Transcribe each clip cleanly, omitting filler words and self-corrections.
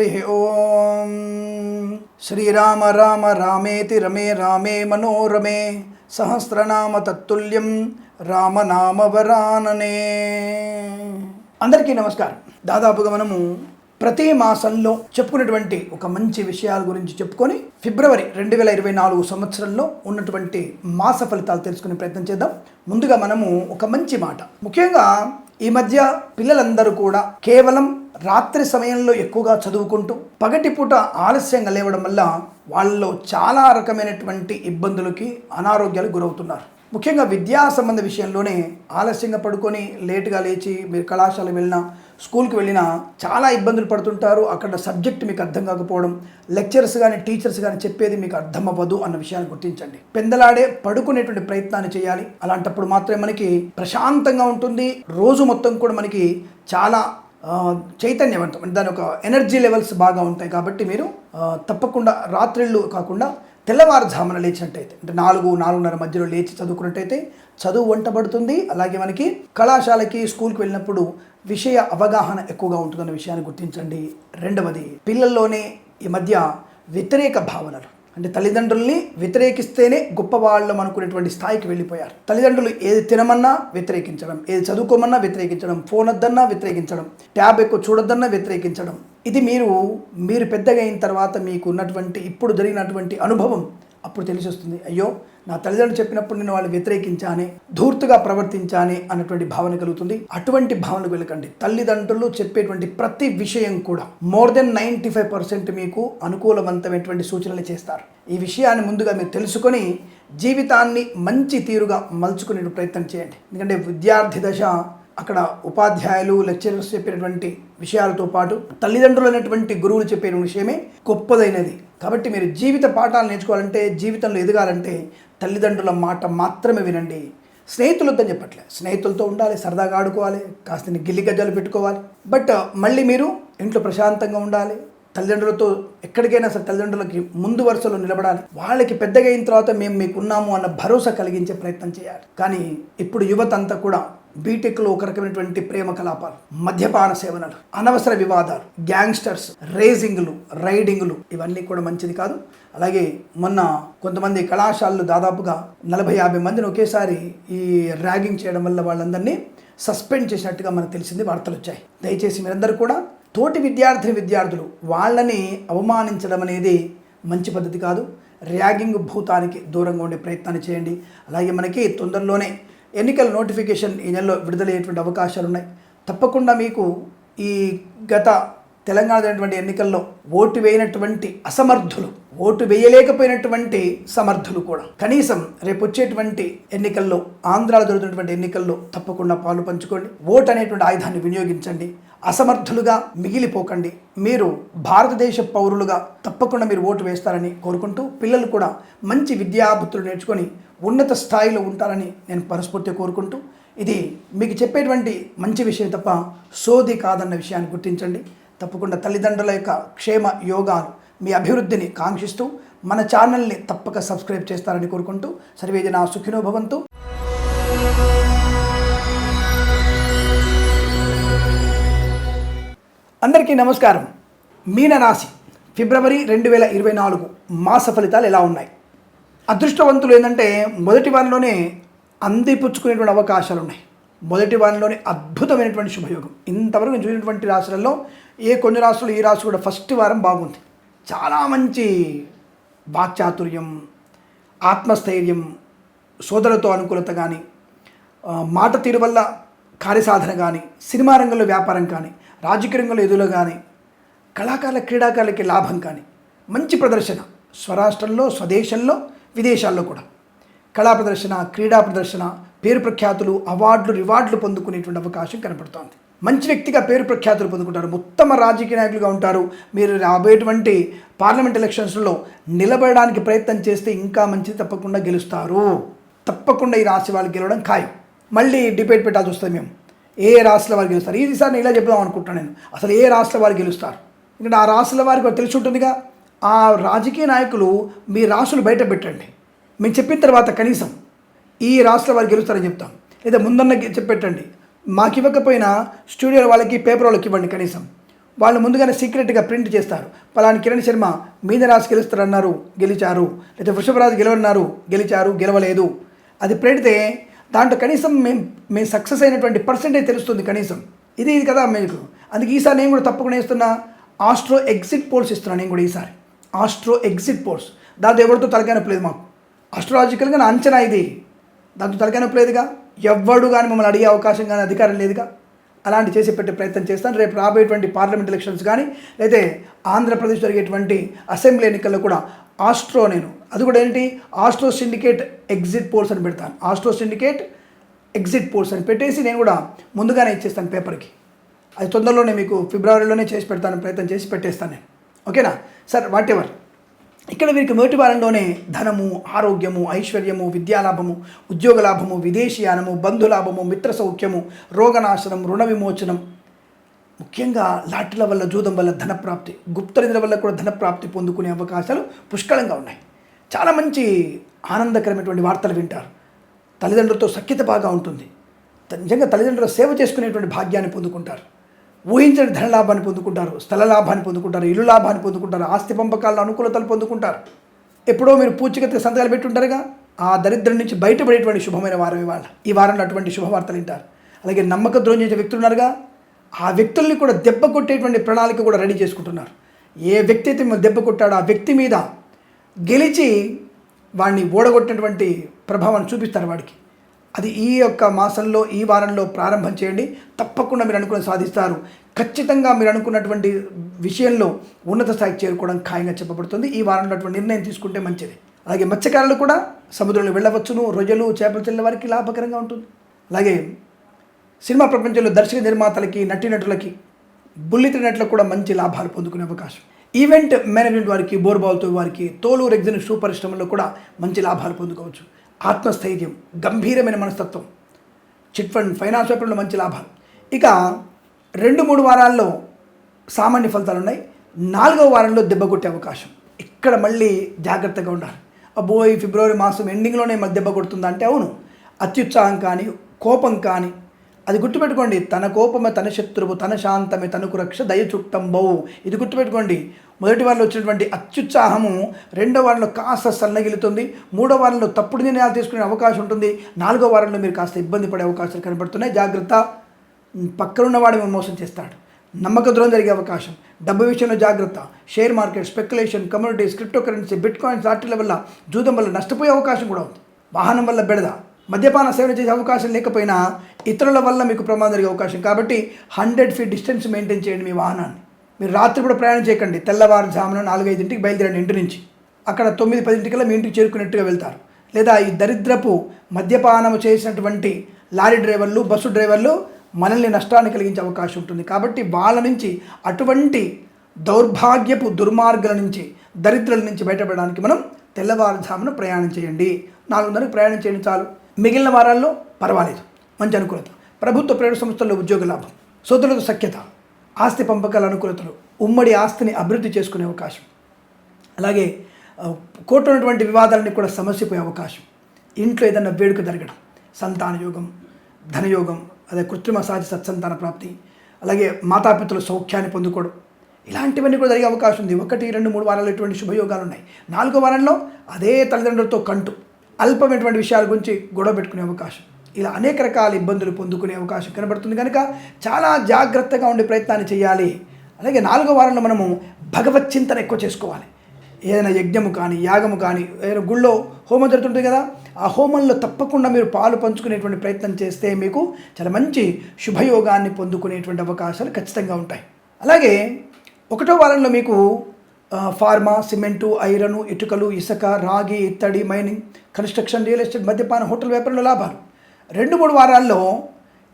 హరి ఓం. శ్రీరామ రామ రామేతి రమే రామే మనోరమే సహస్రనామ తత్తుల్యం రామనామ వరాననే. అందరికీ నమస్కారం. దాదాపుగా మనము ప్రతి మాసంలో చెప్పుకునేటువంటి ఒక మంచి విషయాల గురించి చెప్పుకొని ఫిబ్రవరి 2024 సంవత్సరంలో ఉన్నటువంటి మాస ఫలితాలు తెలుసుకునే ప్రయత్నం చేద్దాం. ముందుగా మనము ఒక మంచి మాట, ముఖ్యంగా ఈ మధ్య పిల్లలందరూ కూడా కేవలం రాత్రి సమయంలో ఎక్కువగా చదువుకుంటూ పగటిపూట ఆలస్యంగా లేవడం వల్ల వాళ్ళలో చాలా రకమైనటువంటి ఇబ్బందులకి అనారోగ్యాలకు గురవుతున్నారు. ముఖ్యంగా విద్యా సంబంధ విషయంలోనే ఆలస్యంగా పడుకొని లేటుగా లేచి మీరు కళాశాలకు వెళ్ళినా స్కూల్కి వెళ్ళినా చాలా ఇబ్బందులు పడుతుంటారు. అక్కడ సబ్జెక్ట్ మీకు అర్థం కాకపోవడం, లెక్చరర్స్ కానీ టీచర్స్ కానీ చెప్పేది మీకు అర్థం అవ్వదు అన్న విషయాన్ని గుర్తించండి. పెందలాడే పడుకునేటువంటి ప్రయత్నాన్ని చేయాలి. అలాంటప్పుడు మాత్రమే మనకి ప్రశాంతంగా ఉంటుంది. రోజు మొత్తం కూడా మనకి చాలా చైతన్యవంతం, దాని ఒక ఎనర్జీ లెవెల్స్ బాగా ఉంటాయి. కాబట్టి మీరు తప్పకుండా రాత్రిళ్ళు కాకుండా తెల్లవారుజామున లేచినట్టయితే, అంటే 4-4:30 మధ్యలో లేచి చదువుకున్నట్టయితే చదువు వంటబడుతుంది. అలాగే మనకి కళాశాలకి స్కూల్కి వెళ్ళినప్పుడు విషయ అవగాహన ఎక్కువగా ఉంటుందన్న విషయాన్ని గుర్తించండి. రెండవది, పిల్లల్లోనే ఈ మధ్య వ్యతిరేక భావనలు, అంటే తల్లిదండ్రుల్ని వ్యతిరేకిస్తేనే గొప్పవాళ్ళం అనుకునేటువంటి స్థాయికి వెళ్ళిపోయారు. తల్లిదండ్రులు ఏది తినమన్నా వ్యతిరేకించడం, ఏది చదువుకోమన్నా వ్యతిరేకించడం, ఫోన్ వద్దన్నా వ్యతిరేకించడం, ట్యాబ్ ఎక్కువ చూడొద్దన్నా వ్యతిరేకించడం. ఇది మీరు పెద్దగా అయిన తర్వాత మీకు ఉన్నటువంటి ఇప్పుడు జరిగినటువంటి అనుభవం అప్పుడు తెలిసి వస్తుంది. అయ్యో, నా తల్లిదండ్రులు చెప్పినప్పుడు నేను వాళ్ళు వ్యతిరేకించానే, ధూర్తుగా ప్రవర్తించానే అన్నటువంటి భావన కలుగుతుంది. అటువంటి భావనకు వెళ్ళకండి. తల్లిదండ్రులు చెప్పేటువంటి ప్రతి విషయం కూడా మోర్ దెన్ 95% మీకు అనుకూలవంతమైనటువంటి సూచనలు చేస్తారు. ఈ విషయాన్ని ముందుగా మీరు తెలుసుకొని జీవితాన్ని మంచి తీరుగా మలుచుకునే ప్రయత్నం చేయండి. ఎందుకంటే విద్యార్థి దశ అక్కడ ఉపాధ్యాయులు లెక్చరర్స్ చెప్పినటువంటి విషయాలతో పాటు తల్లిదండ్రులు అనేటువంటి గురువులు చెప్పే విషయమే గొప్పదైనది. కాబట్టి మీరు జీవిత పాఠాలు నేర్చుకోవాలంటే, జీవితంలో ఎదగాలంటే తల్లిదండ్రుల మాట మాత్రమే వినండి. స్నేహితులతో చెప్పట్లే, స్నేహితులతో ఉండాలి, సరదాగా ఆడుకోవాలి, కాస్త గిల్లి గజ్జాలు పెట్టుకోవాలి. బట్ మళ్ళీ మీరు ఇంట్లో ప్రశాంతంగా ఉండాలి. తల్లిదండ్రులతో ఎక్కడికైనా సరే తల్లిదండ్రులకి ముందు వరుసలో నిలబడాలి. వాళ్ళకి పెద్దగా అయిన తర్వాత మేము మీకు ఉన్నాము అన్న భరోసా కలిగించే ప్రయత్నం చేయాలి. కానీ ఇప్పుడు యువత అంతా కూడా బీటెక్లో ఒక రకమైనటువంటి ప్రేమ కలాపాలు, మద్యపాన సేవనలు, అనవసర వివాదాలు, గ్యాంగ్స్టర్స్, రేసింగ్లు, రైడింగ్లు, ఇవన్నీ కూడా మంచిది కాదు. అలాగే మొన్న కొంతమంది కళాశాలలు దాదాపుగా 40-50 మందిని ఒకేసారి ఈ ర్యాగింగ్ చేయడం వల్ల వాళ్ళందరినీ సస్పెండ్ చేసినట్టుగా మనకు తెలిసింది, వార్తలు వచ్చాయి. దయచేసి మీరందరూ కూడా తోటి విద్యార్థులు వాళ్ళని అవమానించడం అనేది మంచి పద్ధతి కాదు. ర్యాగింగ్ భూతానికి దూరంగా ఉండే ప్రయత్నాన్ని చేయండి. అలాగే మనకి తొందరలోనే ఎన్నికల నోటిఫికేషన్ ఈ నెలలో విడుదలయ్యేటువంటి అవకాశాలు ఉన్నాయి. తప్పకుండా మీకు ఈ గత తెలంగాణ జరిగినటువంటి ఎన్నికల్లో ఓటు వేయనటువంటి అసమర్థులు, ఓటు వేయలేకపోయినటువంటి సమర్థులు కూడా కనీసం రేపు వచ్చేటువంటి ఎన్నికల్లో, ఆంధ్రాలో జరుగుతున్నటువంటి ఎన్నికల్లో తప్పకుండా పాలు పంచుకోండి. ఓటు అనేటువంటి ఆయుధాన్ని వినియోగించండి. అసమర్థులుగా మిగిలిపోకండి. మీరు భారతదేశ పౌరులుగా తప్పకుండా మీరు ఓటు వేస్తారని కోరుకుంటూ, పిల్లలు కూడా మంచి విద్యాబుద్ధులు నేర్చుకొని ఉన్నత స్థాయిలో ఉంటారని నేను మనస్ఫూర్తిగా కోరుకుంటూ, ఇది మీకు చెప్పేటువంటి మంచి విషయం తప్ప సోది కాదన్న విషయాన్ని గుర్తించండి. తప్పకుండా తల్లిదండ్రుల యొక్క క్షేమ యోగాలు, మీ అభివృద్ధిని కాంక్షిస్తూ మన ఛానల్ని తప్పక సబ్స్క్రైబ్ చేస్తారని కోరుకుంటూ, సర్వేజన సుఖినో భవంతు. అందరికీ నమస్కారం. మీనరాశి ఫిబ్రవరి 2024 మాస ఫలితాలు ఎలా ఉన్నాయి? అదృష్టవంతులు ఏంటంటే మొదటి వారంలోనే అందిపుచ్చుకునేటువంటి అవకాశాలు ఉన్నాయి. మొదటి వారంలోనే అద్భుతమైనటువంటి శుభయోగం. ఇంతవరకు నేను చూసినటువంటి రాశులలో కొన్ని రాశులు, ఈ రాశి కూడా ఫస్ట్ వారం బాగుంది. చాలా మంచి వాక్చాతుర్యం, ఆత్మస్థైర్యం, సోదరులతో అనుకూలత కానీ, మాట తీరు వల్ల కార్యసాధన కానీ, సినిమా రంగంలో వ్యాపారం కానీ, రాజకీయ రంగంలో ఎదులు కానీ, కళాకారుల క్రీడాకారులకి లాభం కానీ, మంచి ప్రదర్శన స్వరాష్ట్రంలో, స్వదేశంలో, విదేశాల్లో కూడా కళా ప్రదర్శన, క్రీడా ప్రదర్శన, పేరు ప్రఖ్యాతులు, అవార్డులు, రివార్డులు పొందుకునేటువంటి అవకాశం కనపడుతోంది. మంచి వ్యక్తిగా పేరు ప్రఖ్యాతులు పొందుకుంటారు. ఉత్తమ రాజకీయ నాయకులుగా ఉంటారు. మీరు రాబోయేటువంటి పార్లమెంట్ ఎలక్షన్స్లో నిలబడడానికి ప్రయత్నం చేస్తే ఇంకా మంచిది, తప్పకుండా గెలుస్తారు. తప్పకుండా ఈ రాశి వాళ్ళు గెలవడం ఖాయం. మళ్ళీ డిబేట్ పెట్టాల్సి వస్తుంది. మేము ఏ రాశుల వారు గెలుస్తారు, ఈసారి నేను ఇలా చెప్దాం అనుకుంటున్నాను. నేను అసలు ఏ రాశుల వారు గెలుస్తారు, ఎందుకంటే ఆ రాశుల వారికి తెలిసి ఉంటుందిగా. ఆ రాజకీయ నాయకులు మీ రాశులు బయట పెట్టండి. మేము చెప్పిన తర్వాత కనీసం ఈ రాష్ట్ర వారు గెలుస్తారని చెప్తాం, లేదా ముందన్న చెప్పెట్టండి. మాకు ఇవ్వకపోయినా స్టూడియో వాళ్ళకి, పేపర్ వాళ్ళకి ఇవ్వండి. కనీసం వాళ్ళు ముందుగానే సీక్రెట్గా ప్రింట్ చేస్తారు. పలాని కిరణ్ శర్మ మీనరాశి గెలుస్తారన్నారు, గెలిచారు. లేదా వృషభ రాశి గెలవన్నారు, గెలిచారు, గెలవలేదు. అది పెడితే దాంట్లో కనీసం మేము సక్సెస్ అయినటువంటి పర్సెంటేజ్ తెలుస్తుంది కనీసం. ఇది కదా మీకు. అందుకే ఈసారి నేను కూడా తప్పకుండా ఇస్తున్నా, ఆస్ట్రో ఎగ్జిట్ పోల్స్ ఇస్తున్నాను నేను కూడా ఈసారి. ఆస్ట్రో ఎగ్జిట్ పోల్స్, దాంతో ఎవరితో తలకాయ నొప్పి లేదు మాకు. ఆస్ట్రాలజికల్గా నా అంచనా ఇది, దాంతో తలకాయ నొప్పి లేదుగా. ఎవ్వడు కానీ మమ్మల్ని అడిగే అవకాశం కానీ అధికారం లేదుగా. అలాంటి చేసి పెట్టే ప్రయత్నం చేస్తాను. రేపు రాబోయేటువంటి పార్లమెంట్ ఎలక్షన్స్ కానీ లేదా ఆంధ్రప్రదేశ్ జరిగేటువంటి అసెంబ్లీ ఎన్నికల్లో కూడా నేను అది కూడా ఏంటి, ఆస్ట్రో సిండికేట్ ఎగ్జిట్ పోల్స్ అని పెడతాను. ఆస్ట్రో సిండికేట్ ఎగ్జిట్ పోల్స్ అని పెట్టేసి నేను కూడా ముందుగానే ఇచ్చేస్తాను పేపర్కి. అది తొందరలోనే మీకు ఫిబ్రవరిలోనే చేసి పెడతాను, ప్రయత్నం చేసి పెట్టేస్తాను నేను. ఓకేనా సార్? What ever. ఇక్కడ వీరికి మొదటి వారంలోనే ధనము, ఆరోగ్యము, ఐశ్వర్యము, విద్యాలాభము, ఉద్యోగ లాభము, విదేశీయానము, బంధులాభము, మిత్ర సౌఖ్యము, రోగనాశనం, రుణ విమోచనం, ముఖ్యంగా లాటరీల వల్ల, జూదం వల్ల ధనప్రాప్తి, గుప్తనిధుల వల్ల కూడా ధనప్రాప్తి పొందుకునే అవకాశాలు పుష్కలంగా ఉన్నాయి. చాలా మంచి ఆనందకరమైనటువంటి వార్తలు వింటారు. తల్లిదండ్రులతో సఖ్యత బాగా ఉంటుంది. నిజంగా తల్లిదండ్రుల సేవ చేసుకునేటువంటి భాగ్యాన్ని పొందుకుంటారు. ఊహించని ధన లాభాన్ని పొందుకుంటారు, స్థల లాభాన్ని పొందుకుంటారు, ఇల్లు లాభాన్ని పొందుకుంటారు, ఆస్తి పంపకాల అనుకూలతలు పొందుకుంటారు. ఎప్పుడో మీరు పూచికత్తి సంతకాలు పెట్టుంటారుగా, ఆ దరిద్రం నుంచి బయటపడేటువంటి శుభమైన వారం ఇవాళ. ఈ వారంలో అటువంటి శుభవార్తలు వింటారు. అలాగే నమ్మక ద్రోహం చేసే వ్యక్తులు ఉన్నారుగా, ఆ వ్యక్తుల్ని కూడా దెబ్బ కొట్టేటువంటి ప్రణాళిక కూడా రెడీ చేసుకుంటున్నారు. ఏ వ్యక్తి అయితే మిమ్మల్ని దెబ్బ కొట్టాడో ఆ వ్యక్తి మీద గెలిచి వాడిని ఓడగొట్టినటువంటి ప్రభావాన్ని చూపిస్తారు వాడికి. అది ఈ యొక్క మాసంలో, ఈ వారంలో ప్రారంభం చేయండి. తప్పకుండా మీరు అనుకున్న సాధిస్తారు. ఖచ్చితంగా మీరు అనుకున్నటువంటి విషయంలో ఉన్నత స్థాయికి చేరుకోవడం ఖాయంగా చెప్పబడుతుంది. ఈ వారంలో అటువంటి నిర్ణయం తీసుకుంటే మంచిది. అలాగే మత్స్యకారులు కూడా సముద్రంలో వెళ్ళవచ్చును. రొయ్యలు, చేపలు తిన్న వారికి లాభకరంగా ఉంటుంది. అలాగే సినిమా ప్రపంచంలో దర్శక నిర్మాతలకి, నటీనటులకి, బుల్లితెర నటులకు కూడా మంచి లాభాలు పొందుకునే అవకాశం. ఈవెంట్ మేనేజ్మెంట్ వారికి, బోర్బాల్తో వారికి, తోలు రెగ్జిన్ షూ పరిశ్రమలో కూడా మంచి లాభాలు పొందుకోవచ్చు. ఆత్మస్థైర్యం, గంభీరమైన మనస్తత్వం, చిట్ ఫండ్, ఫైనాన్స్ వ్యాపారంలో మంచి లాభాలు. ఇక 2-3 వారాల్లో సామాన్య ఫలితాలు ఉన్నాయి. 4వ వారంలో దెబ్బ కొట్టే అవకాశం. ఇక్కడ మళ్ళీ జాగ్రత్తగా ఉండాలి. అబ్బో ఈ ఫిబ్రవరి మాసం ఎండింగ్లోనే మళ్ళీ దెబ్బ కొడుతుందా అంటే అవును. అత్యుత్సాహం కానీ, కోపం కానీ, అది గుర్తుపెట్టుకోండి. తన కోపమే తన శత్రువు, తన శాంతమే తనకు రక్ష, దయ చుట్టంబవు. ఇది గుర్తుపెట్టుకోండి. మొదటి వారంలో వచ్చినటువంటి అత్యుత్సాహము 2వ వారంలో కాస్త సన్నగిలుతుంది. 3వ వారంలో తప్పుడు నిర్ణయాలు తీసుకునే అవకాశం ఉంటుంది. 4వ వారంలో మీరు కాస్త ఇబ్బంది పడే అవకాశాలు కనబడుతున్నాయి. జాగ్రత్త. పక్కనున్నవాడు మేము మోసం చేస్తాడు. నమ్మక ద్రోహం జరిగే అవకాశం. డబ్బు విషయంలో జాగ్రత్త. Share market, speculation, communities, crypto currency, bitcoins, లాటరీల వల్ల, జూదం వల్ల నష్టపోయే అవకాశం కూడా ఉంది. వాహనం వల్ల బెడద, మద్యపాన సేవన చేసే అవకాశం లేకపోయినా ఇతరుల వల్ల మీకు ప్రమాదం జరిగే అవకాశం. కాబట్టి 100 feet డిస్టెన్స్ మెయింటైన్ చేయండి మీ వాహనాన్ని. మీరు రాత్రి కూడా ప్రయాణం చేయకండి. తెల్లవారుజామున 4-5 బయలుదేరండి ఇంటి నుంచి. అక్కడ 9-10 మీ ఇంటికి చేరుకున్నట్టుగా వెళ్తారు. లేదా ఈ దరిద్రపు మద్యపానము చేసినటువంటి లారీ డ్రైవర్లు, బస్సు డ్రైవర్లు మనల్ని నష్టాన్ని కలిగించే అవకాశం ఉంటుంది. కాబట్టి వాళ్ళ నుంచి, అటువంటి దౌర్భాగ్యపు దుర్మార్గుల నుంచి, దరిద్రుల నుంచి బయటపడడానికి మనం తెల్లవారుజామున ప్రయాణం చేయండి. 4:30 ప్రయాణం చేయండి చాలు. మిగిలిన వారాల్లో పర్వాలేదు, మంచి అనుకూలత. ప్రభుత్వ ప్రైవేట్ సంస్థల్లో ఉద్యోగ లాభం, సోదరులతో సఖ్యత, ఆస్తి పంపకాల అనుకూలతలు, ఉమ్మడి ఆస్తిని అభివృద్ధి చేసుకునే అవకాశం. అలాగే కోర్టు ఉన్నటువంటి వివాదాలని కూడా సమస్యపోయే అవకాశం. ఇంట్లో ఏదైనా వేడుక జరగడం, సంతాన యోగం, ధనయోగం, అదే కృత్రిమ సహజ సత్సంతాన ప్రాప్తి, అలాగే మాతాపితల సౌఖ్యాన్ని పొందుకోవడం, ఇలాంటివన్నీ కూడా జరిగే అవకాశం ఉంది. 1, 2, 3 వారాలు ఇటువంటి శుభయోగాలు ఉన్నాయి. 4వ వారంలో అదే తల్లిదండ్రులతో కంటూ అల్పమైనటువంటి విషయాల గురించి గొడవ పెట్టుకునే అవకాశం. ఇలా అనేక రకాల ఇబ్బందులు పొందుకునే అవకాశం కనబడుతుంది. కనుక చాలా జాగ్రత్తగా ఉండే ప్రయత్నాన్ని చేయాలి. అలాగే 4వ వారంలో మనము భగవత్ చింతన ఎక్కువ చేసుకోవాలి. ఏదైనా యజ్ఞము కానీ, యాగము కానీ, ఏదైనా గుళ్ళో హోమం జరుగుతుంటుంది కదా, ఆ హోమంలో తప్పకుండా మీరు పాలు పంచుకునేటువంటి ప్రయత్నం చేస్తే మీకు చాలా మంచి శుభయోగాన్ని పొందుకునేటువంటి అవకాశాలు ఖచ్చితంగా ఉంటాయి. అలాగే 1వ వారంలో మీకు ఫార్మా, సిమెంటు, ఐరను, ఇటుకలు, ఇసుక, రాగి, ఇత్తడి, మైనింగ్, కన్స్ట్రక్షన్, రియల్ ఎస్టేట్, మద్యపాన, హోటల్ వ్యాపారంలో లాభాలు. 2-3 వారాల్లో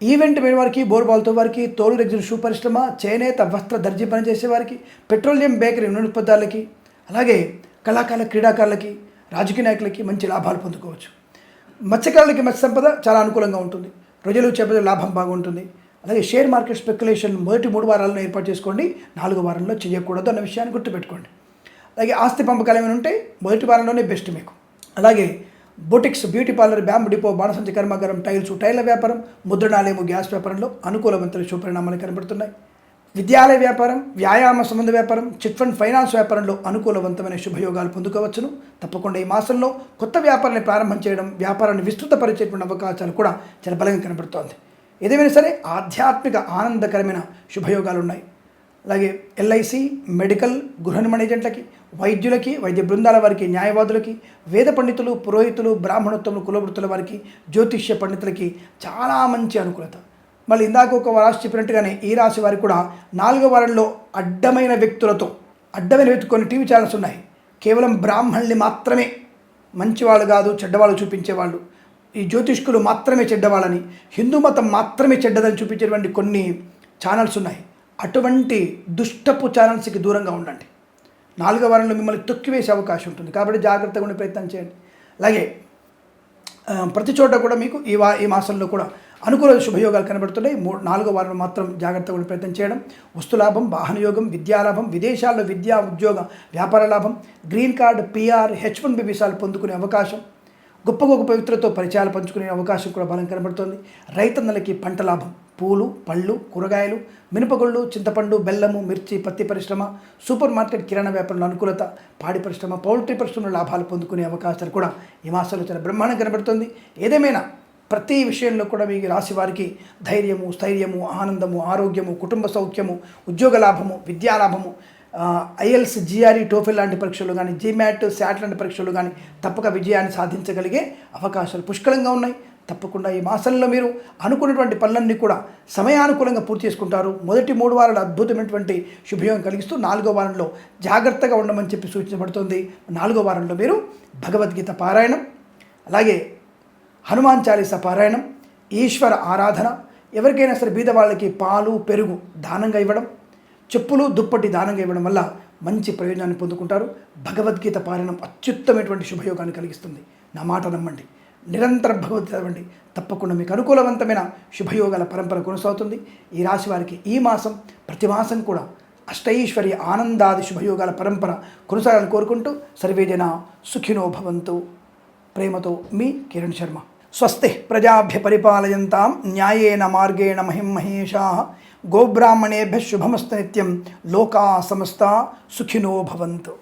ఈవెంట్ మీద వారికి, బోర్బాల్తో వారికి, తోలు రెగ్జిన్ షూ పరిశ్రమ, చేనేత, వస్త్ర, దర్జీ పనిచేసే వారికి, పెట్రోలియం, బేకరీ, నూనె ఉత్పత్తులకి, అలాగే కళాకారుల, క్రీడాకారులకి, రాజకీయ నాయకులకి మంచి లాభాలు పొందుకోవచ్చు. మత్స్యకారులకి మత్స్య సంపద చాలా అనుకూలంగా ఉంటుంది. రొయ్యలు, చేపల లాభం బాగుంటుంది. అలాగే షేర్ మార్కెట్, స్పెక్యులేషన్ మొదటి 3 వారాలను ఏర్పాటు చేసుకోండి. 4వ వారంలో చేయకూడదు అన్న విషయాన్ని గుర్తుపెట్టుకోండి. అలాగే ఆస్తి పంపకాలు ఏమైనా ఉంటే మొదటి వారంలోనే బెస్ట్ మీకు. అలాగే boutiques, beauty parlour, bamboo depot, బాణసంచి కర్మాగారం, టైల్స్, టైర్ల వ్యాపారం, ముద్రణాలయము, గ్యాస్ వ్యాపారంలో అనుకూలవంతమైన శుభపరిణామాలు కనబడుతున్నాయి. విద్యాలయ వ్యాపారం, వ్యాయామ సంబంధ వ్యాపారం, చిట్ ఫండ్ ఫైనాన్స్ వ్యాపారంలో అనుకూలవంతమైన శుభయోగాలు పొందుకోవచ్చును. తప్పకుండా ఈ మాసంలో కొత్త వ్యాపారాన్ని ప్రారంభం చేయడం, వ్యాపారాన్ని విస్తృతపరిచేటువంటి అవకాశాలు కూడా చాలా బలంగా కనబడుతోంది. ఏదేమైనా సరే ఆధ్యాత్మిక ఆనందకరమైన శుభయోగాలు ఉన్నాయి. అలాగే ఎల్ఐసి, మెడికల్, గృహ నిర్మాణ ఏజెంట్లకి, వైద్యులకి, వైద్య బృందాల వారికి, న్యాయవాదులకి, వేద పండితులు, పురోహితులు, బ్రాహ్మణోత్తములు, కులవృత్తుల వారికి, జ్యోతిష్య పండితులకి చాలా మంచి అనుకూలత. మళ్ళీ ఇందాక ఒక రాశి చెప్పినట్టుగానే ఈ రాశి వారికి కూడా 4వ వారంలో అడ్డమైన వ్యక్తులతో కొన్ని టీవీ ఛానల్స్ ఉన్నాయి. కేవలం బ్రాహ్మణుల్ని మాత్రమే మంచివాళ్ళు కాదు చెడ్డవాళ్ళు చూపించేవాళ్ళు, ఈ జ్యోతిష్కులు మాత్రమే చెడ్డవాళ్ళని, హిందూ మతం మాత్రమే చెడ్డదని చూపించేటువంటి కొన్ని ఛానల్స్ ఉన్నాయి. అటువంటి దుష్టపు ఛానల్స్కి దూరంగా ఉండండి. 4వ వారంలో మిమ్మల్ని తొక్కివేసే అవకాశం ఉంటుంది కాబట్టి జాగ్రత్తగా ఉండే ప్రయత్నం చేయండి. అలాగే ప్రతి చోట కూడా మీకు ఈ మాసంలో కూడా అనుకూల శుభయోగాలు కనబడుతున్నాయి. 4వ వారం మాత్రం జాగ్రత్తగా ఉండే ప్రయత్నం చేయడం, వస్తులాభం, వాహనయోగం, విద్యాలాభం, విదేశాల్లో విద్యా ఉద్యోగ వ్యాపార లాభం, గ్రీన్ కార్డ్, పిఆర్, H1B వీసాలు పొందుకునే అవకాశం, గొప్ప గొప్ప వ్యక్తులతో పరిచయాలు పంచుకునే అవకాశం కూడా బలం కనబడుతుంది. రైతన్నలకి పంట లాభం, పూలు, పళ్ళు, కూరగాయలు, మినపగుళ్ళు, చింతపండు, బెల్లము, మిర్చి, పత్తి పరిశ్రమ, సూపర్ మార్కెట్, కిరాణా వ్యాపారంలో అనుకూలత, పాడి పరిశ్రమ, పౌల్ట్రీ పరిశ్రమలో లాభాలు పొందుకునే అవకాశాలు కూడా ఈ మాసంలో చాలా బ్రహ్మాండం కనబడుతుంది. ఏదేమైనా ప్రతి విషయంలో కూడా మీ రాశి వారికి ధైర్యము, స్థైర్యము, ఆనందము, ఆరోగ్యము, కుటుంబ సౌఖ్యము, ఉద్యోగ లాభము, విద్యాలాభము, IELTS, GRE, TOEFL లాంటి పరీక్షలు కానీ, GMAT, SAT లాంటి పరీక్షలు కానీ తప్పక విజయాన్ని సాధించగలిగే అవకాశాలు పుష్కలంగా ఉన్నాయి. తప్పకుండా ఈ మాసంలో మీరు అనుకున్నటువంటి పనులన్నీ కూడా సమయానుకూలంగా పూర్తి చేసుకుంటారు. మొదటి 3 వారాలు అద్భుతమైనటువంటి శుభయోగం కలిగిస్తూ 4వ వారంలో జాగ్రత్తగా ఉండమని చెప్పి సూచించబడుతుంది. 4వ వారంలో మీరు భగవద్గీత పారాయణం, అలాగే హనుమాన్ చాలీసా పారాయణం, ఈశ్వర ఆరాధన, ఎవరికైనా సరే బీద వాళ్ళకి పాలు, పెరుగు దానంగా ఇవ్వడం, చెప్పులు, దుప్పటి దానంగా ఇవ్వడం వల్ల మంచి ప్రయోజనాన్ని పొందుకుంటారు. భగవద్గీత పారాయణం అత్యుత్తమైనటువంటి శుభయోగాన్ని కలిగిస్తుంది. నా మాట నమ్మండి, నిరంతరం భగవద్గీత చదవండి, తప్పకుండా మీకు అనుకూలవంతమైన శుభయోగాల పరంపర కొనసాగుతుంది. ఈ రాశి వారికి ఈ మాసం ప్రతి మాసం కూడా అష్టైశ్వర్య ఆనందాది శుభయోగాల పరంపర కొనసాగాలని కోరుకుంటూ సర్వేజన సుఖినో భవంతు. ప్రేమతో మీ కిరణ్ శర్మ. స్వస్తి ప్రజాభ్య పరిపాలయంతాం న్యాయేన మార్గేణ మహిం మహేషాః. గోబ్రాహ్మణేభ్యః శుభమస్తు నిత్యం. లోకా సమస్తా సుఖినో భవంతు.